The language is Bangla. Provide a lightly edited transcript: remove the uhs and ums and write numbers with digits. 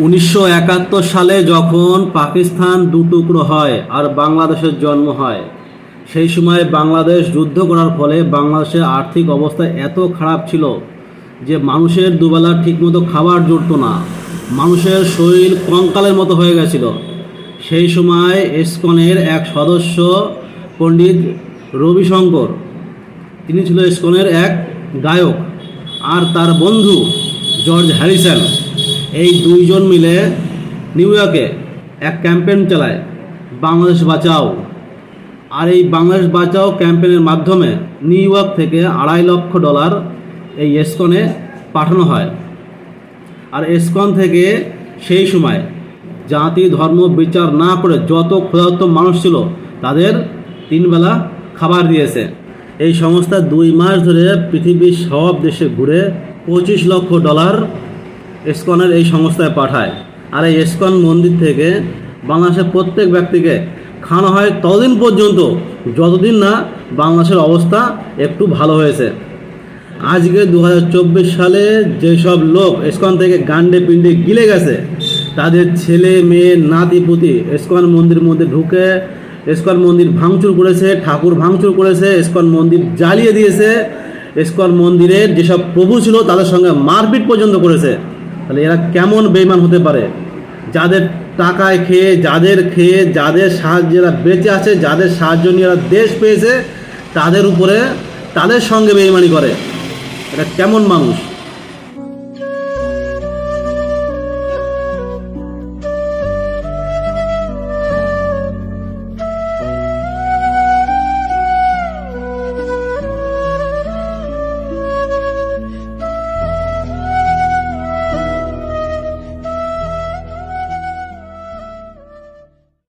1971 সালে যখন পাকিস্তান দুটুকরো হয় আর বাংলাদেশের জন্ম হয়, সেই সময় বাংলাদেশ যুদ্ধ করার ফলে বাংলাদেশের আর্থিক অবস্থা এত খারাপ ছিল যে মানুষের দুবেলা ঠিকমতো খাবার জুটতো না, মানুষের শরীর কঙ্কালের মতো হয়ে গেছিল। সেই সময় ইসকনের এক সদস্য পণ্ডিত রবিশঙ্কর, তিনি ছিল ইসকনের এক গায়ক, আর তার বন্ধু জর্জ হ্যারিসন, এই দুইজন মিলে নিউ ইয়র্কে এক ক্যাম্পেইন চালায়, বাংলাদেশ বাঁচাও। আর এই বাংলাদেশ বাঁচাও ক্যাম্পেইনের মাধ্যমে নিউ ইয়র্ক থেকে $2.5 লাখ এই ইসকনে পাঠানো হয়। আর ইসকন থেকে সেই সময় জাতি ধর্ম বিচার না করে যত ক্ষুধার্ত মানুষ ছিল তাদের 3 বেলা খাবার দিয়েছে। এই সংস্থা 2 মাস ধরে পৃথিবীর সব দেশে ঘুরে $25 লক্ষ ইসকনের এই সংস্থায় পাঠায়। আর এই ইসকন মন্দির থেকে বাংলাদেশের প্রত্যেক ব্যক্তিকে খাওয়ানো হয় ততদিন পর্যন্ত যতদিন না বাংলাদেশের অবস্থা একটু ভালো হয়েছে। আজকে 2024 সালে যেসব লোক ইসকন থেকে গান্ডে পিণ্ডে গিলে গেছে, তাদের ছেলে মেয়ে নাতি পুতি ইসকন মন্দির মধ্যে ঢুকে ইসকন মন্দির ভাঙচুর করেছে, ঠাকুর ভাঙচুর করেছে, ইসকন মন্দির জ্বালিয়ে দিয়েছে, ইসকন মন্দিরের যেসব প্রভু ছিল তাদের সঙ্গে মারপিট পর্যন্ত করেছে। তাহলে এরা কেমন বেঈমান হতে পারে? যাদের টাকায় খেয়ে, যাদের সাহায্যে এরা বেঁচে আছে, যাদের সাহায্য নিয়ে এরা দেশ পেয়েছে, তাদের উপরে তাদের সঙ্গে বেঈমানি করে। এটা কেমন মানুষ?